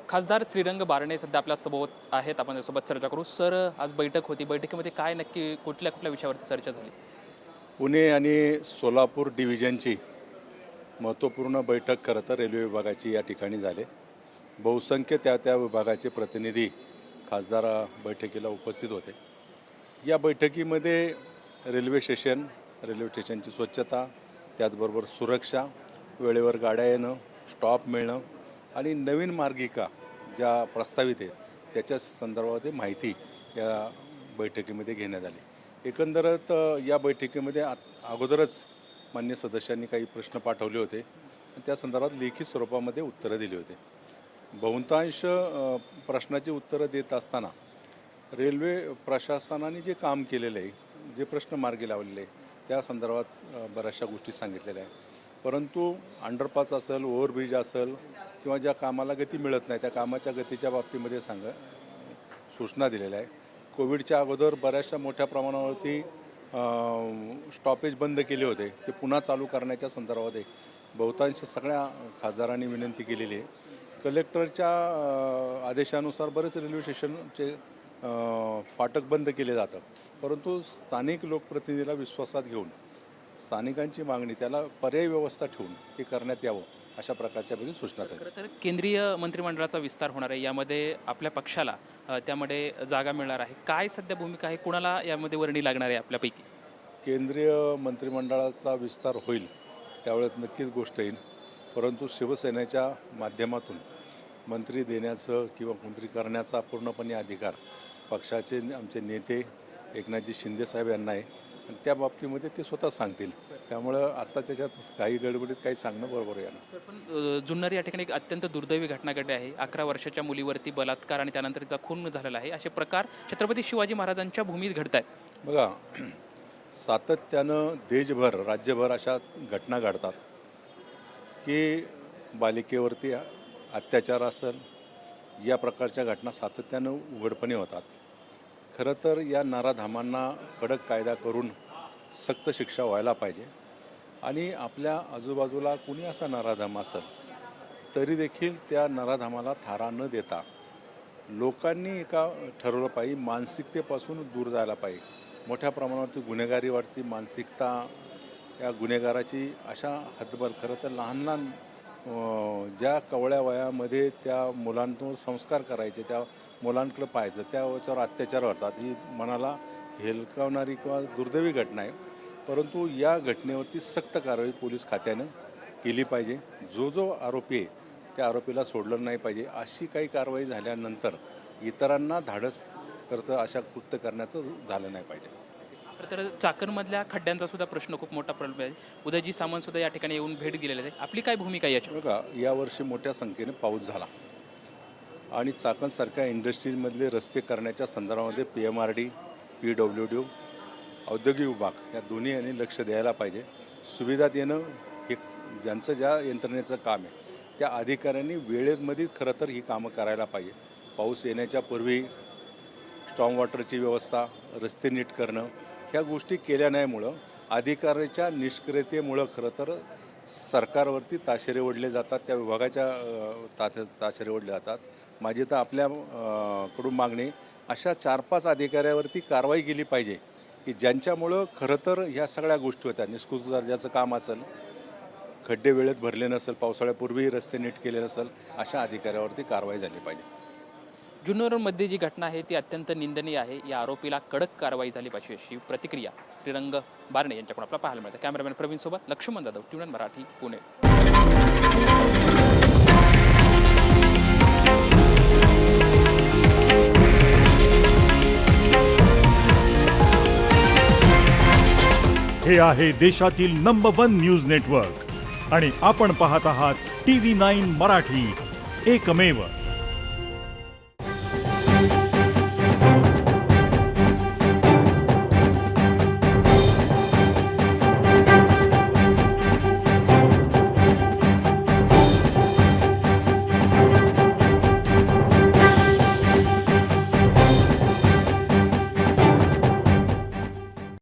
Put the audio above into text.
खासदार श्रीरंग बारणे सध्या आपल्यासोबत आहेत, आपण त्यासोबत चर्चा करू. सर, आज बैठक होती, बैठकीमध्ये काय नक्की कुठल्या कुठल्या विषयावरती चर्चा झाली? पुणे आणि सोलापूर डिव्हिजनची महत्त्वपूर्ण बैठक खरं तर रेल्वे विभागाची या ठिकाणी झाली. बहुसंख्य त्या विभागाचे प्रतिनिधी खासदार बैठकीला उपस्थित होते. या बैठकीमध्ये रेल्वे स्टेशनची स्वच्छता, त्याचबरोबर सुरक्षा, वेळेवर गाड्या येणं, स्टॉप मिळणं आणि नवीन मार्गिका ज्या प्रस्तावित आहेत त्याच्या संदर्भात माहिती या बैठकीमध्ये घेण्यात आली. एकंदरच या बैठकीमध्ये अगोदरच मान्य सदस्यांनी काही प्रश्न पाठवले होते आणि त्या संदर्भात लेखी स्वरूपामध्ये उत्तरं दिली होती. बहुतांश प्रश्नाची उत्तरं देत असताना रेल्वे प्रशासनाने जे काम केलेलं आहे, जे प्रश्न मार्गी लावलेले आहे त्या संदर्भात बऱ्याचशा गोष्टी सांगितलेल्या आहेत. परंतु अंडरपास असेल, ओव्हरब्रिज असेल किंवा ज्या कामाला गती मिळत नाही त्या कामाच्या गतीच्या बाबतीमध्ये सूचना दिलेल्या आहे. कोविडच्या अगोदर बऱ्याचशा मोठ्या प्रमाणावरती स्टॉपेज बंद केले होते, ते पुन्हा चालू करण्याच्या संदर्भात बहुतांश सगळ्या खासदारांनी विनंती केलेली आहे. कलेक्टरच्या आदेशानुसार बरेच रेल्वे स्टेशनचे फाटक बंद केले जातात, परंतु स्थानिक लोकप्रतिनिधीला विश्वासात घेऊन स्थानिकांची मागणी त्याला पर्यायी व्यवस्था ठेवून ते करण्यात यावं अशा प्रकारच्या सूचना आहेत. खरं तर केंद्रीय मंत्रिमंडळाचा विस्तार होणार आहे, यामध्ये आपल्या पक्षाला त्यामध्ये जागा मिळणार आहे. काय सध्या भूमिका आहे, कुणाला यामध्ये वर्णी लागणार आहे आपल्यापैकी? केंद्रीय मंत्रिमंडळाचा विस्तार होईल त्यावेळेस नक्कीच गोष्ट येईल, परंतु शिवसेनेच्या माध्यमातून मंत्री देण्याचं किंवा मंत्री करण्याचा पूर्णपणे अधिकार पक्षाचे आमचे नेते एकनाथजी शिंदेसाहेब यांना आहे आणि त्या बाबतीमध्ये ते स्वतः सांगतील. त्यामुळं आता त्याच्यात काही गडबडीत काही सांगणं बरोबर आहे. सर, पण जुन्नर या ठिकाणी एक अत्यंत दुर्दैवी घटना घडली आहे. 11 वर्षाच्या मुलीवरती बलात्कार आणि त्यानंतर तिचा खून झालेला आहे. असे प्रकार छत्रपती शिवाजी महाराजांच्या भूमीत घडत आहेत. बघा, सातत्यानं देशभर राज्यभर अशा घटना घडतात की बालिकेवरती अत्याचार असेल, या प्रकारच्या घटना सातत्यानं उघडपणे होतात. खरं तर या नराधामांना कडक कायदा करून सक्त शिक्षा व्हायला पाहिजे आणि आपल्या आजूबाजूला कुणी असा नराधाम असेल तरी देखील त्या नराधामाला थारा न देता लोकांनी ठरवलं पाहिजे, मानसिकतेपासून दूर जायला पाहिजे. मोठ्या प्रमाणावरती गुन्हेगारी वाढती, मानसिकता या गुन्हेगाराची अशा हद्दभर. खरं तर लहान लहान ज्या कवळ्या वयामध्ये त्या मुलांवर संस्कार करायचे, त्या मुलांकडे पाहायचं, त्याच्यावर अत्याचार होतात, ही मनाला हेलकावणारी किंवा दुर्दैवी घटना आहे. परंतु या घटनेवरती सक्त कारवाई पोलीस खात्यानं केली पाहिजे. जो आरोपी आहे त्या आरोपीला सोडलं नाही पाहिजे. अशी काही कारवाई झाल्यानंतर इतरांना धाडस करतं अशा कृत्य करण्याचं झालं नाही पाहिजे. तर चाकणमधल्या खड्ड्यांचा सुद्धा प्रश्न खूप मोठा प्रॉब्लेम आहे. उदयजी सामंत सुद्धा या ठिकाणी येऊन भेट दिलेली आहे. आपली काय भूमिका आहे याची? बघा, यावर्षी मोठ्या संख्येने पाऊस झाला आणि चाकणसारख्या इंडस्ट्रीजमधले रस्ते करण्याच्या संदर्भामध्ये PMRD, PWD, औद्योगिक विभाग या दोन्ही यांनी लक्ष द्यायला पाहिजे. सुविधा देणं हे ज्यांचं ज्या यंत्रणेचं काम आहे त्या अधिकाऱ्यांनी वेळेमध्ये खरं तर ही कामं करायला पाहिजे. पाऊस येण्याच्या पूर्वी स्ट्रॉंग वॉटरची व्यवस्था, रस्ते नीट करणं, ह्या गोष्टी केल्या नाहीमुळं अधिकाऱ्याच्या निष्क्रियतेमुळं खरं तर सरकारवरती ताशेरे ओढले जातात, त्या विभागाच्या ताशेरे ओढले जातात. माझी तर आपल्याकडून मागणी अशा 4-5 अधिकाऱ्यावरती कारवाई केली पाहिजे की ज्यांच्यामुळं खरं तर ह्या सगळ्या गोष्टी होत्या. निष्कृत दर्जाचं काम असेल, खड्डे वेळेत भरले नसेल, पावसाळ्यापूर्वी रस्ते नीट केले नसेल, अशा अधिकाऱ्यावरती कारवाई झाली पाहिजे. जुन्नरमध्ये जी घटना आहे ती अत्यंत निंदनीय आहे. या आरोपीला कडक कारवाई झाली पाहिजे अशी प्रतिक्रिया श्रीरंग बारणे यांच्याकडून आपल्याला पाहायला मिळते. कॅमेरामॅन प्रवीण सोबत लक्ष्मण जाधव, ट्यून मराठी, पुणे. हे आहे देशातील नंबर 1 न्यूज नेटवर्क आणि आपण पाहत आहात TV9 मराठी, एकमेव.